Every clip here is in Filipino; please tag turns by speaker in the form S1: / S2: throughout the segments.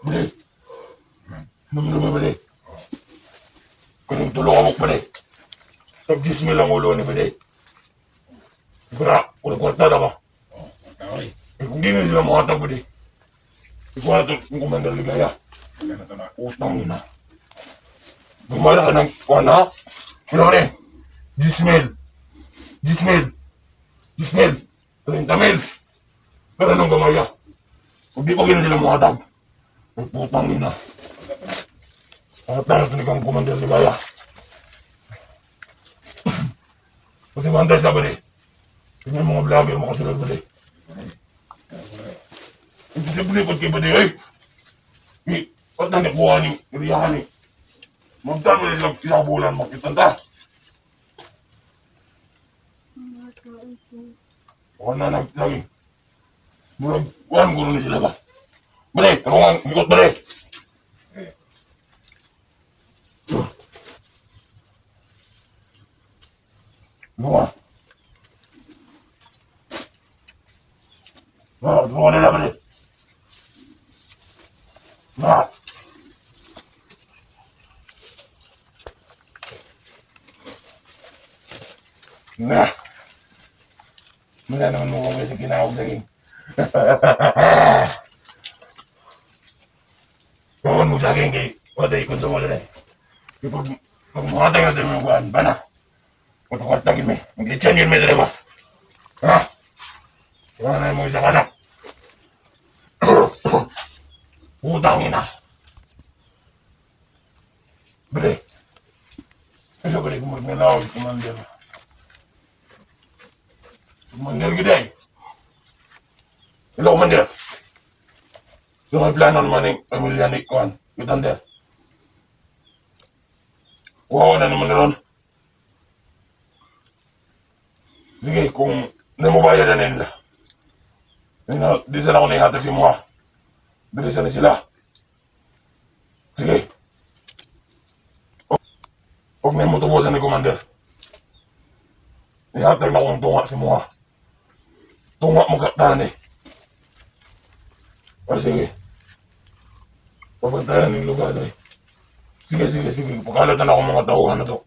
S1: Bali. Naman bali. Kaning tulungan mo bali. Nag-dismil ang ulo ni bali. Kaya, ulang kwarta na ba? Kung di na sila makatag bali. Ikaw na ito yung Commander Ligaya. Utang yun na. Gumala ka ng kuwan ha? Ano ba rin? 10,000. 10,000. 10,000. 30,000. Pero anong gamaya? Kung di pa gano'n sila makatag. Ay putang yun na. Patay ito ni kang Commander Ligaya. Pati mantay sa bali. Tingnan mga vlogger makasunod bali. Imposible ikot kay bali ay. Ba't na nakuha ni Iriyahan eh? Magdami na isang bulan makitanda. Huwag na lagi. Murag, huwag mo na sila ba? Bali, tarungan, ikot bali. Bunga. Bunga nila bali. Bunga. Nah, wala naman mo kung sa kinakog lagi. Kawan mo sa akin kay waday konsumo na rin. Pag makatay na tayo yung kuhaan, bana. Pagkakatagin may, maglitsan yun may dalawa. Ha? Wala na mo isang anak. Utang ina. Bale. Ano bale kung magnalaw si Commander? Commander gede. Hello, Commander. So, may plano naman yung pamilya ni Kuan, Commander. Wow, na naman na ron. Sige, kung namubaya na nila. Di sana ako naihatag si mga. Dili sana sila. Sige. Huwag na mo tubusan ni Commander. Ihatag na akong tunga si mga. Tunga mo kaktaan eh. O sige. Pabantayan ng lugar na eh. Sige. Pakalat na akong mga tauhan na to.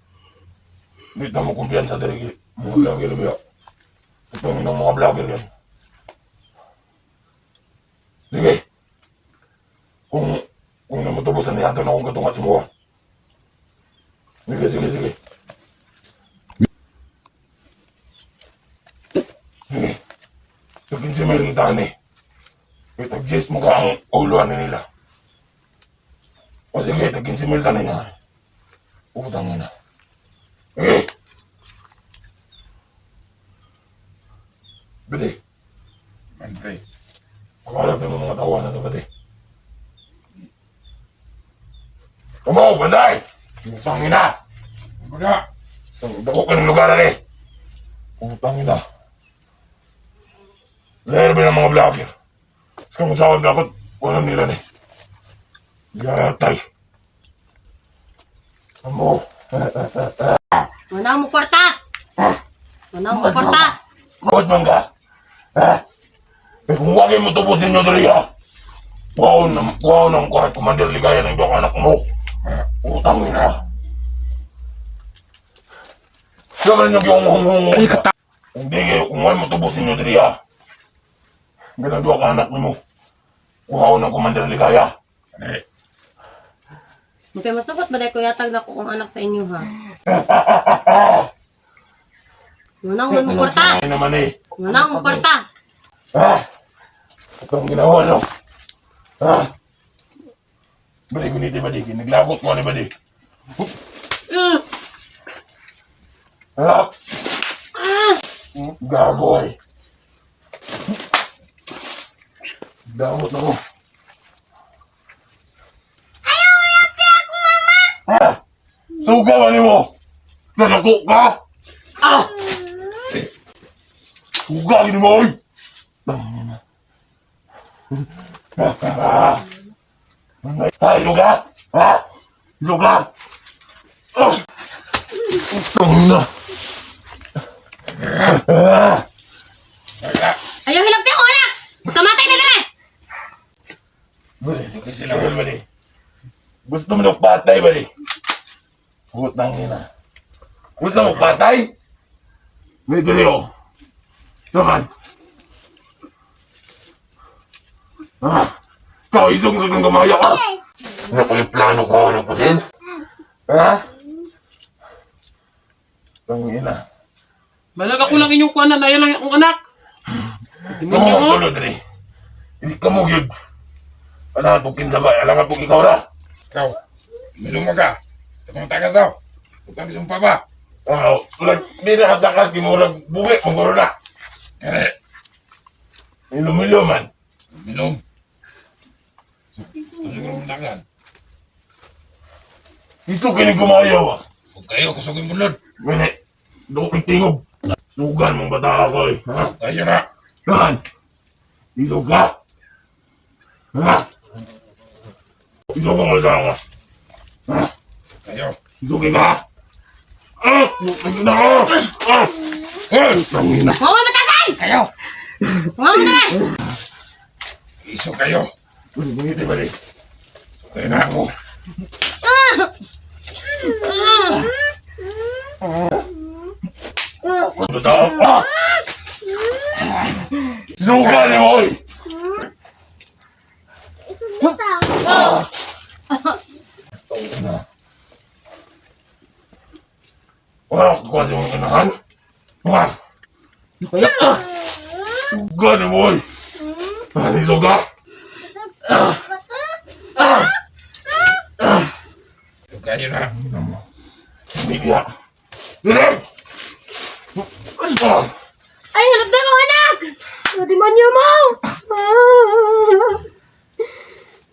S1: Hindi na mo kumpiyansa dali mga vlogger biya. Ito ng mga vlogger yan. Sige. Kung namatubusan na ihatag na akong katunga si mga. Sige. Sige. Tagin si Meron Tani. Tag-gest mo ka ang uluan nila. O sige, tagin si Meron Tani na. Utang na. Sige. Bili. Mantay. Pagkalap ng mga tawa na ito, bali. Kumaw, banday! Utang ina! Baga! Dako ka ng lugar na eh. Utang ina. Lahat ba ng mga vlogger? Kung saan dapat, walang nila na eh. Gatay. Amo.
S2: Manaw mo kwarta! Manaw mo kwarta!
S1: Bakit man ka? Kung wagin mo tubos ninyo dali ha. Wow nang kahit Commander Ligaya ng doon anak mo. Utang ina. Sabi ninyo yung hunghunghung ka. Hindi kayo, kung wagin mo tubos ninyo dali ha. Ganang doon ka anak mo. Wow ng Commander Ligaya.
S2: Okay, masukot ba dahil ko yatag na ko kung anak sa inyo ha? Manaw mo kwarta!
S1: Naman eh.
S2: Manaw mo kwarta!
S1: Ito ang ginawa, no? Balik ko nito, balik. Naglagot mo, balik. Gagoy. Damot ako.
S2: Ayaw, yati ako, mama!
S1: Sugawan mo! Nalako ka! Sugawin mo, oy! Ay, luga! Luga! Tangina!
S2: Ayaw, hilap di ako, anak! Magkamatay na dire!
S1: Bali, kasi lang yun, bali. Gusto mo ng patay, bali. Putang ina. Gusto mo patay? May tuloy. Naman. Ikaw, isog ka kang gamaya ka. Ano pa yung plano ko? Ano pa din? Ha? Tangina.
S3: Malag ako lang inyong kuwanan, na yan lang akong anak.
S1: Kamu
S3: Demonyo mo.
S1: tulad rin. Hindi ka mo yun. Alam po kinsabay. Alam po ikaw na.
S4: Ikaw, minum ka. Ito kong tagas daw. Huwag kang sumpa ba?
S1: Tulad, di na katakas. Di mo lang buwi. Maguro na.
S4: Kaya,
S1: Ilumilo man.
S4: minum. Tusugin mo nakan.
S1: Iso ka ni gumayaw ah.
S4: Huwag kayo, kusugin mo lod.
S1: Mene, doon kang tingog. Sugan mong bata ako eh. Ha?
S4: Kayo na.
S1: Yan. Ilog ka. Ha? Ilog ka mga ka. Ha?
S4: Kayo.
S1: Ilogin ka. Ilogin na ka. Tangina.
S2: Huwag mo matasan!
S4: Kayo.
S2: Huwag mo matasan!
S4: Iso kayo.
S1: Bumiti ba rin?
S4: Kayo na ako.
S1: Bata ka. Sugan mo eh. Tangina. Wala ko kasi yung inahan. Wala. Sugan mo eh. Ano suga?
S4: Kayo na.
S1: Hindi ka. Dinig!
S2: Ay, halap na ko, anak! Sa demonyo mo!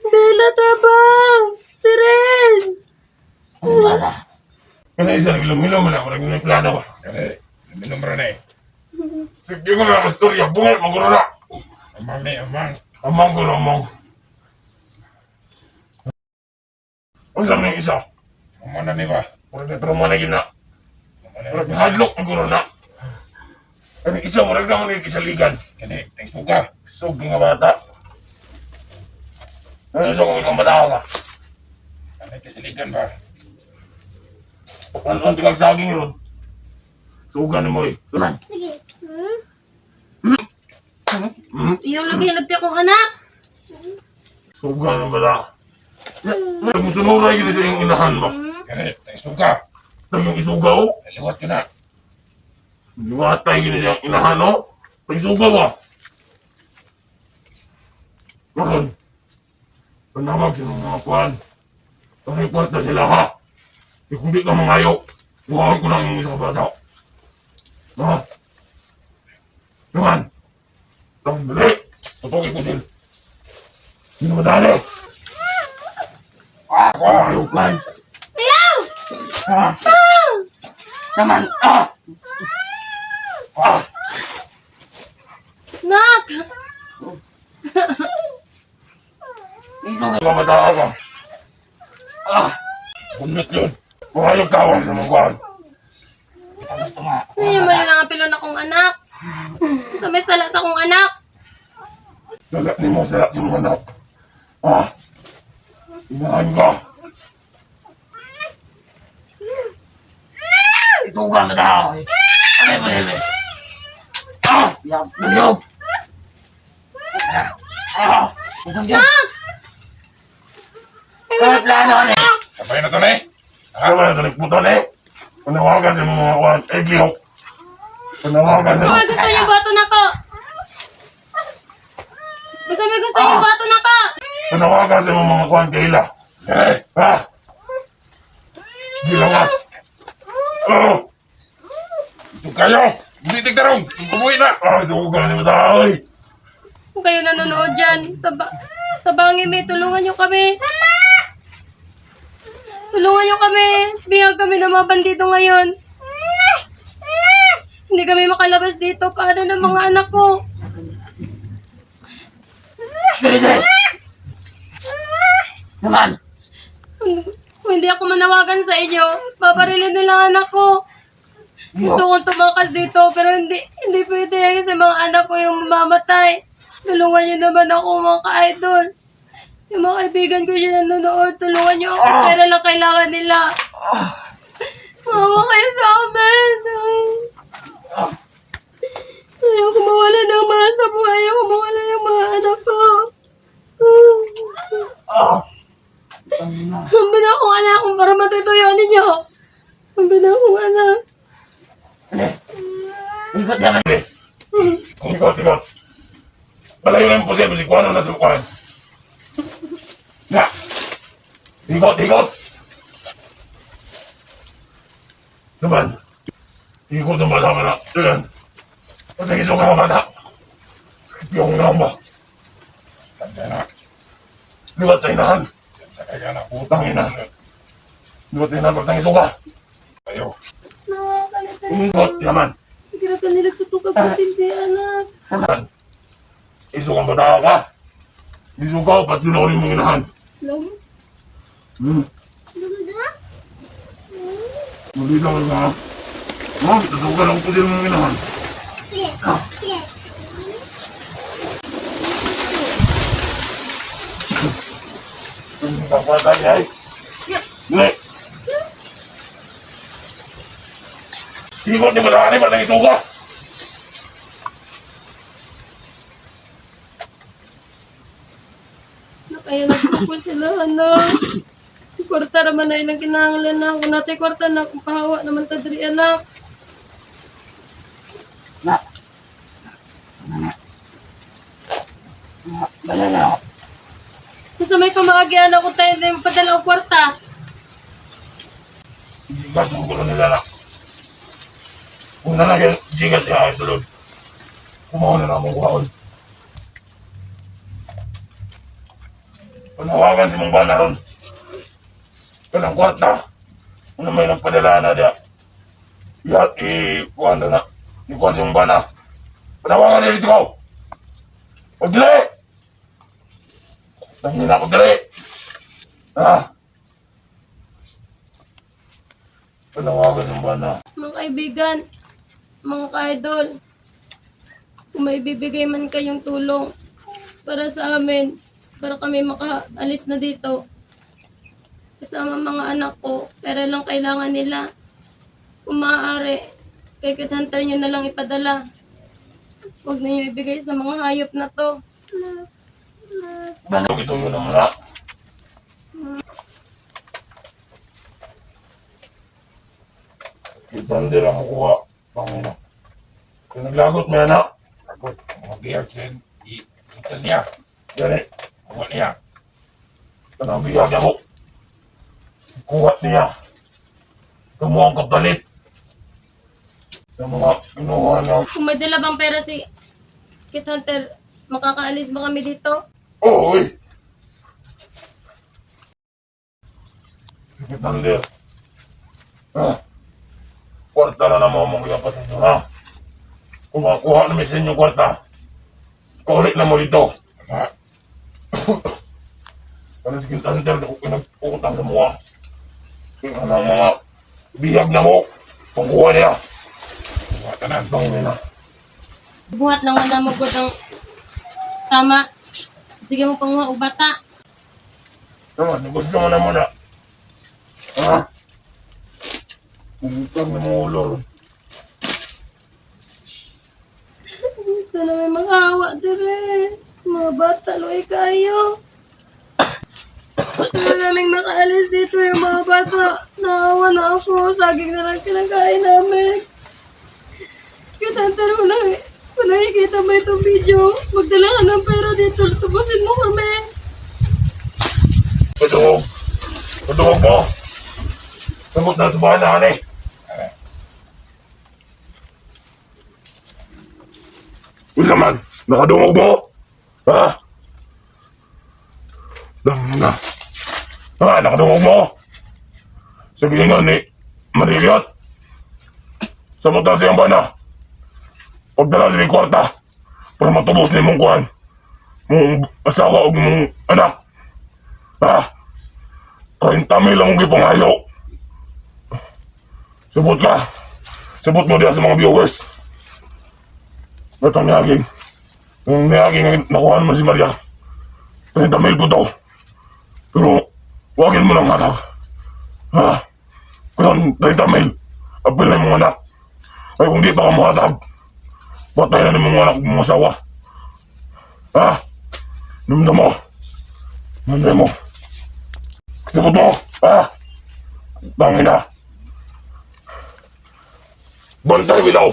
S2: Bella tabang! Siren!
S1: Kaya isa naglumilo mo na ako. Nagmilo plano ko.
S4: Kaya, minum rin eh.
S1: Hindi ko na nakastorya. Bungal, maguro na.
S4: Amang ni, amang.
S1: Amang ko na amang. Ang sabi ng isa.
S4: Amang na ni ba?
S1: Murag na trauma na yun na.
S4: Amang na
S1: Murag
S4: ni
S1: na
S4: ba?
S1: hadlok maguro na. Ang isa, murag na mga kisaligan.
S4: Kani, thanks po ka.
S1: Sug nga bata. Ano sa kong ikang bata ka?
S4: Kani, kasiligan ba?
S1: Ano ang tingag saging yun? Sugan mo eh. Tulan.
S2: Sige.
S1: Hmm?
S2: Lagi halap na akong anak!
S1: Sugan ang bata. Murag mo sunuray yun sa iyong inahan mo.
S4: Kani, thanks po ka.
S1: Ito yung isugaw.
S4: Liwat ko na.
S1: Liwatay yun sa iyong inahan mo. Ito yung sugaw ah. Bakon. Panawag sa mga kuhan. Pag-report na sila ha. E kung di ka mangayo, buhawan ko na yung isang bata. Ha? Naman. Tambali. Tutukin ko sila. Hindi na madali.
S4: Ako!
S1: Ayaw ka.
S2: Ayaw!
S1: Ha? Naman.
S2: Nak!
S1: Ito ka bata ka.
S4: Bunot yun.
S1: Buhayog tawag sa mga kuhan.
S2: Ngayon mo yung nangapilon akong anak. Sa may sala sa akong anak.
S1: Dagat ni mo sa mga anak. Inahan ka. Isugan na tao. Ano ba yun? Nagyob. Huwag dyan. Ano plano ni?
S4: Sabay na to na eh.
S1: Ano ba ito? Nagputo ni? Panawagan sa mga kuhan. Eglihok. Panawagan sa
S2: Gusto mo gusto yung bato na ko. Gusto mo gusto yung bato na ko.
S1: Panawagan sa mga kuhan kaila.
S4: Kani,
S1: Ha? Gilawas. Oo.
S4: ito kayo. Hindi tigdarong. Umuwi na.
S1: Isugan ni tao eh.
S2: Kung kayo nanonood dyan, tabangin may tulungan nyo kami. Tulungan nyo kami. Bihag kami ng mga bandido ngayon. Hindi kami makalabas dito. Paano ng mga anak ko?
S1: Sige. Naman.
S2: Kung hindi ako manawagan sa inyo, paparilin nila ang anak ko. Gusto kong tumakas dito, pero hindi pwede kasi mga anak ko yung mamamatay. Tulungan niyo naman ako mga ka-idol. Yung mga kaibigan ko dyan nanonood, tulungan niyo ako. Pera lang kailangan nila. Mawa kayo sa amin. Ayaw ko mawala ng mahal sa buhay. Ayaw ko mawala ng mga anak ko. Hamba na akong anak kung para matutuyo ninyo. Hamba na akong anak.
S1: Ikot na kami. Ikot. Palayo na yung posible si Kuano na subukan. Na! Ikot! Naman. Ikot ang bata ka na. Yan. Patagiso ka mga bata. Yung namba.
S4: Tanda na.
S1: Liwat sa inahan.
S4: Sakay ka na.
S1: Utang ina. Liwat sa inahan. Pagtangiso ka.
S4: Tayo.
S2: Nakakalita.
S1: Ikot. Yaman.
S2: Hirap na nila tutugag natin di anak.
S1: Yaman. Iso kang bata ka. Iso ka. Ba't yun ako yung mga inahan?
S2: Alam mo?
S1: Muli lang nga. Ma'am, tatugan ako po din mga inahan. Hindi ka pa tayo ay. Hindi. Ikot ni Marani, ba't nang isuka?
S2: Kaya nagsuko sila, anak. Kwarta naman na ilang kinahanglan na. Kung natin kwarta na, kung pahawa naman tadri, anak. Basta may pamaagi, anak, kung tayo na yung padala o kwarta.
S1: Jigas mo ko nila na. Kung nalagyan, jigas niya ay sulod. Kumawa na naman kuhaon. Panawagan si mong bana ron. Kanang kwarta. Kung may nagpadala na dia. Ihat, kuhan na na. Ikuhan si mong bana. Panawagan niya dito ko. Pagdili! Tangin na pagdili! Ha? Panawagan si mong bana.
S2: Mga kaibigan, mga ka-idol, kung may bibigay man kayong tulong para sa amin, para kami makaalis na dito, kasama mga anak ko, pera lang kailangan nila. Kung maaari, kay Kit Hunter nyo na lang ipadala. Huwag na nyo ibigay sa mga hayop na to.
S1: Balog ito yun naman ha. Itanda lang mo kuha. Pangina. Kung naglagot mo yan ha.
S4: Takot. Mga biyag sin. Itas niya.
S1: Yan eh.
S4: Kuha niya.
S1: Kanang biyag ako. Kuha niya. Kumuha ang kapalit. Sa mga kinuha niya.
S2: Kung may dala bang pera si Kit Hunter, makakaalis ba kami dito?
S1: Oo eh. Sige Thunder. Ha? Kwarta na naman mong iapas inyo ha. Kung makakuha namin sa inyong kwarta, kaulit na mo dito.
S4: Ha?
S1: Para sige Thunder, kung pinag-utang sa mga. Kaya ng mga biyag na mo, kung kuha niya.
S4: Kuha tanan.
S1: Bang na.
S2: Buhat lang wala mo ko ng tama. Sige mo panguha o bata.
S1: Naman, gusto mo na muna. Ha? Utang na mo ulo.
S2: Ito na may mga awa dire. Mga bata, luay kayo. Kaya naming makaalis dito yung mga bata. Naawa na ako. Saging na lang kinakain namin. Kitantaro na. Kung nakikita mo itong video, magdala ka ng pera dito. Tubusin mo kami.
S1: Padungog. Padungog mo. Samot na sa bahay na hanay. Uy naman, nakadungog mo. Ha? Dam na. Ha, nakadungog mo. Sabihin nga ni Mariliot. Samot na siyang bana. Pagdala din yung kwarta. Para matubos ni mong kuhan. Mong asawa o mong anak. Ha? 30 mil ang gipangayo. Sabot ka. Sabot mo diyan sa mga viewers. Batang niyaging. Yung niyaging nakuha naman si Maria. 30 mil po to. Pero, wagin mo lang hatag. Ha? Kung 30 mil, apil na yung mga anak. Ay kung di pa ka mahatag, patay na ng mga anak ng mga asawa. Ha? Namda mo. Namda mo. Gusto ko to. Ha? Tangin na. Bantay bilaw.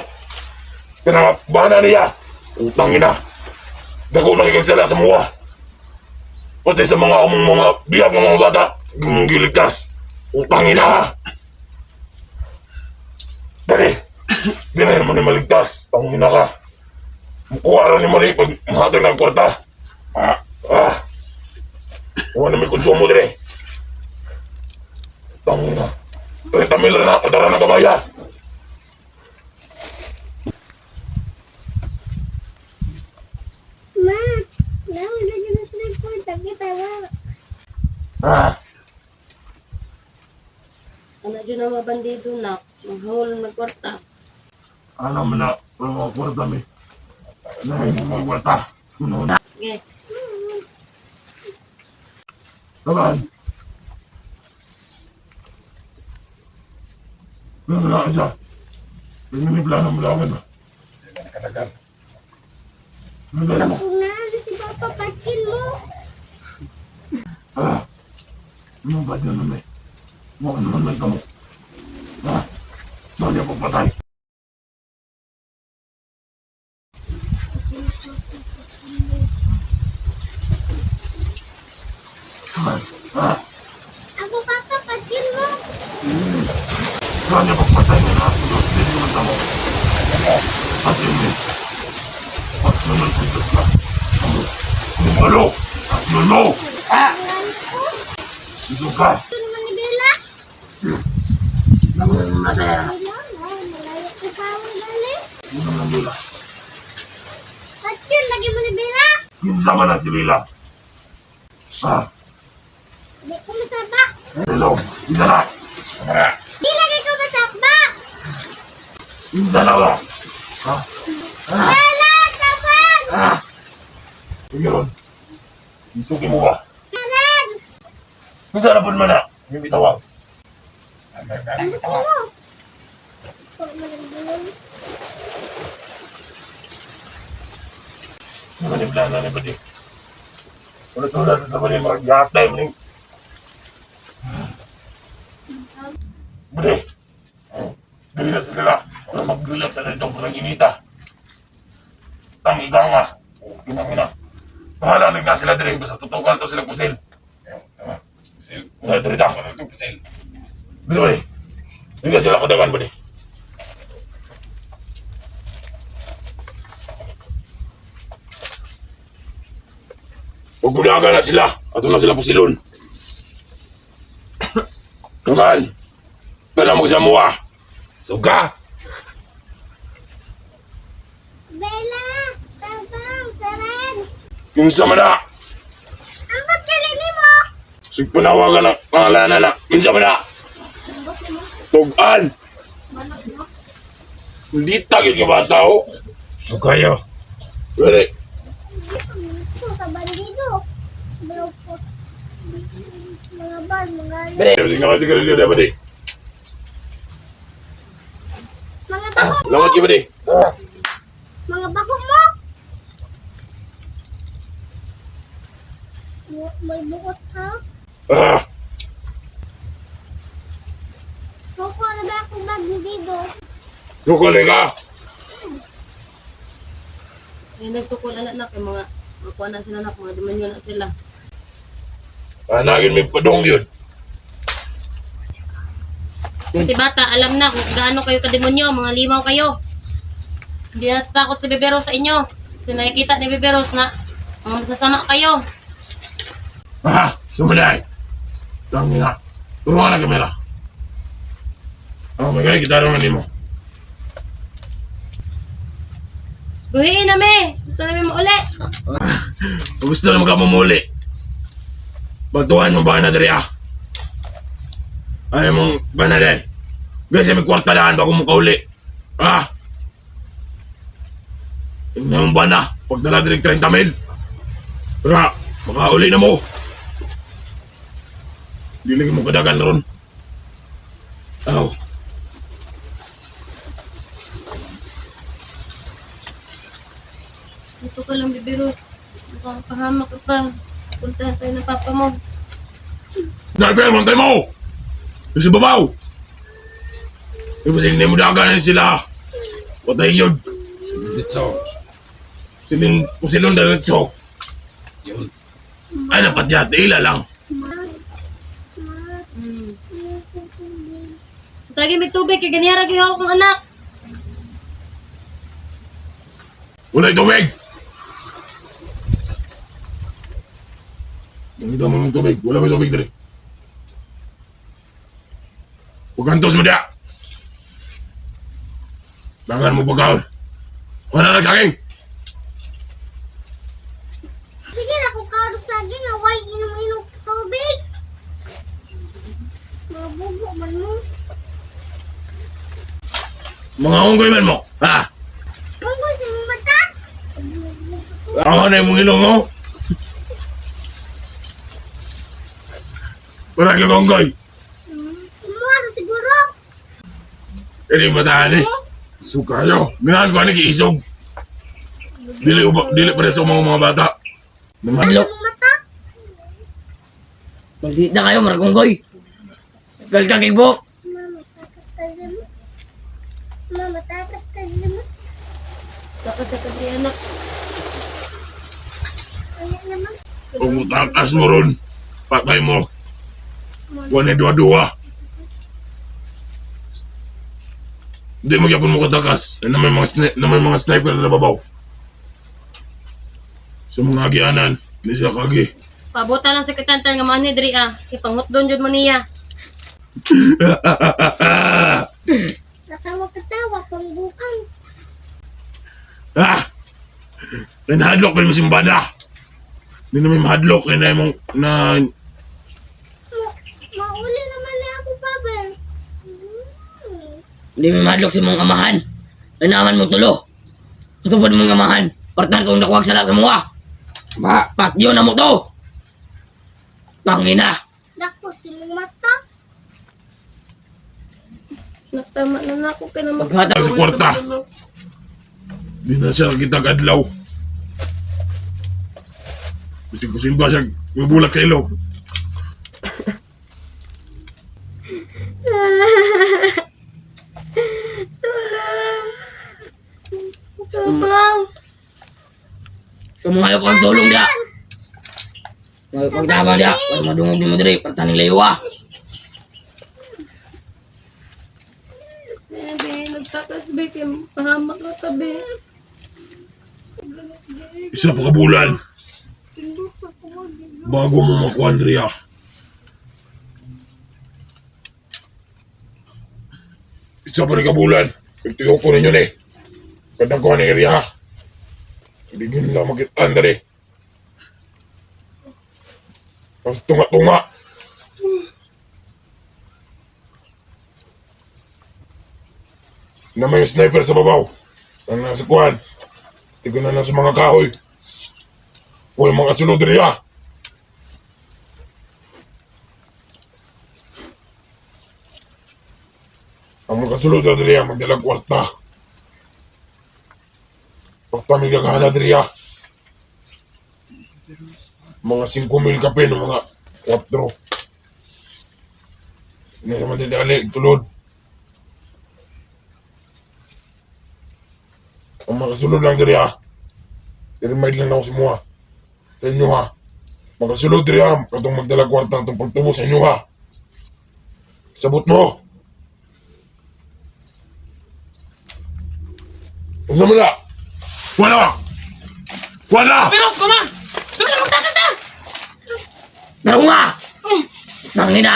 S1: Kinakabana niya. Utangin na. Dako na ikagsala sa mga. Pati sa mga among mga biyag ng mga bata. Giligtas. Utangin na ha. Dali. Di na naman yung maligtas. Tangin na ka. Mukuha na ni Mali pag mahatag ng kwarta. Huwag na may konsumo dire. Tangin na. 30 mil na. Kadara na kamaya.
S5: Ma, naman na dyan sa nagpunta kita ba?
S2: Ano dyan ang mga bandido na, manghangol ng kwarta.
S1: Alam mo na. Walang mga kwarta mi. Nahin mga kwarta. Ano na?
S2: Sige.
S1: Tagaan. Ano na isa? May plano mo lang ba?
S4: Hindi ba nakalagal?
S1: Ano na mo?
S5: Kung naalis si Papa, patsin mo.
S1: Ano ba dyan na may? Huwag naman may kamo. Saan niya pagpatay?
S5: Ako, Papa, patsin mo.
S1: Saan niya pagpatay na na? Hindi naman kamo. At hindi. At naman pitas ka. Lumalo! At lalo!
S5: Ngayon ko.
S1: Ito ka!
S5: Ito naman ni Bella.
S1: Naman na kaya.
S5: Wala, malayo ko pa ako dali.
S1: Ano naman nila?
S5: Patsin, lagi mo ni Bella.
S1: Kinsa man na si Bila.
S5: Di ko masabak.
S1: Hello. Kinsa na.
S4: Kamara!
S5: Di lagi ko masabak.
S1: Kinsa na ba?
S5: Bella, sabag.
S1: Sige ron. Isuki mo ba?
S5: Sabag.
S1: Kinsa na po naman na. Hindi tawag.
S5: Ano ko mo? Huwag mo lang bulong.
S1: Ano ni plano ni Badi? Ulit-ulit sa Badi. Mag-gatay mo ni. Badi. Dali na sila. Para mag-gulap sa itong parang inita. Tangiga nga. Ginang-ina. Pahalanig na sila dali. Basta tutukan to sila pusil. Dali ta. Badi, Badi. Hindi sila kadagan, Badi. Pagbudaga na sila. Ato na sila pusilon. Tungan. Kala mo sa mua. Suga.
S5: Bella, tabang, saran.
S1: Kinsa man na.
S5: Ang pagkalini mo.
S1: Sigpanawagan ng pangalanan na. Kinsa man na. Tugan. Hindi tagit ka ba tao? Sugayo. Pwede.
S5: Ito, sa bandido. Bro, mga bar, mga
S1: Hindi ka kasi kalili na ba di?
S5: mga bako,
S1: Lamat ka ba di?
S5: mga bako mo. May buot ha. Soko na ba akong bandido?
S1: Sukuli ka.
S2: Yung nagsukol anak kay mga kuha na sila anak, mga demonyo na sila.
S1: Anagin may padong yun.
S2: Kasi bata, alam na kung gaano kayo kademonyo, mga limaw kayo. Hindi na takot si Beberos sa inyo. Kasi nakikita ni Beberos na mga masasama kayo.
S1: Sumunay. Tangi na. Turuan na kamera. May kaya kita rin mo.
S2: Buhiin na me! Gusto namin mauli.
S1: Kung gusto naman ka mamuli, batuhan mo ba na diri ah? Ayaw mong ba na dahil? Kasi may kwarta daan bago mo kauli. Tingnan mo ba na? Pagdala diri 30 mil. Tara, makauli na mo. Dili mo kadagan ron. Aw.
S2: Dito ka lang, Bibi Ruth. Mukhang pahamak ka pa. Puntahan tayo ng papa mo.
S1: Sniper, mantay mo! Sa babaw! Ipasin mo dagan sila. Patay yun.
S4: Dito.
S1: Kusilon na ritso.
S4: Yun.
S1: Ay, napatyat. Ila lang.
S2: Tagi may tubig, kaya ganyan rin ako kong anak.
S1: Wala'y tubig! Nakita mo ng tubig. Wala may tubig dali. Huwag kantos mo diya. Tangan mo pagkaon. Wala lang sa akin.
S5: Sige na kung karot sa akin, away inom-inom tubig. Mabubo man mo.
S1: Mga unggoy man mo. Ha?
S5: Kung gusto mo mata,
S1: Ako na yung mong ilong mo. Parang yung unggoy.
S5: kumuha na siguro.
S1: Hindi matahan eh. Suka nyo. Minahan ko na kiisog. Dili pa rin sa mga bata.
S6: Madlo.
S5: Ano mata?
S6: Maldita kayo, maragunggoy. Gal ka kibo.
S5: Mama, takas ka mo.
S2: Baka sa tabi anak.
S5: Ano naman?
S1: Kung utakas mo ron, patay mo. Wala dua-dua. Hindi mo gyapon mo katakas. Na may mga sniper na babaw. Sa mga agianan, hindi siya kagi.
S2: Pabuta lang sa kitantan nga mani diri ah. Ipanghutdon jud mo niya.
S5: Natawa-katawa, pangbukang.
S1: Ah! Nahadlok pa mo simbada. Hindi na may mahadlok. Kaya na mong na...
S5: Mauli naman na ako, Pavel.
S6: Hindi may madlok si mong amahan. Nanaman mo tulo. Matupad mong amahan. Partan kong nakuwag sala sa mga. Patyo na mo to. Tangina.
S5: Dako, sinong mata?
S2: Nagtama na ako ka na mag...
S6: Paghata.
S1: Sa kwarta. Di na siya kita kadlaw. Gusto ko simba siya mabulak sa ilog.
S2: Tumang!
S6: So mga ayaw pang tulong dia. Mga pagtama dia. Para madungog di mo diri. Partan ng laywa.
S2: Bebe, nagtakas be, kaya pahamak na tabi.
S1: Isa pa kabulan. Bago mo makuha, Andrea. Isa pa rin kabulan. Ito ko ninyo ni. Kadang ko ni area. Hindi nyo nila makitaan dali. Tapos tunga-tunga. Na may sniper sa babaw. Ang nasa kuhan. Tigo na sa mga kahoy. O yung mga sulod rin ah. Ang mga sulod rin ah, magdalang kwarta. Kwarta may naghahanap rin ah. Mga 5,000 kape no mga 4. Hindi naman tinali, tulod. Ang mga sulod lang diri ha. I-remind lang ako sa mga. Sa inyo ha. Mga sulod diri ha. Katong magdala kwarta itong pagtubo sa inyo ha. Sabot mo. Huwag naman na. Wala! Wala!
S3: Piros ko na!
S2: Bebe, magtakas na!
S6: Narunga! Tangina.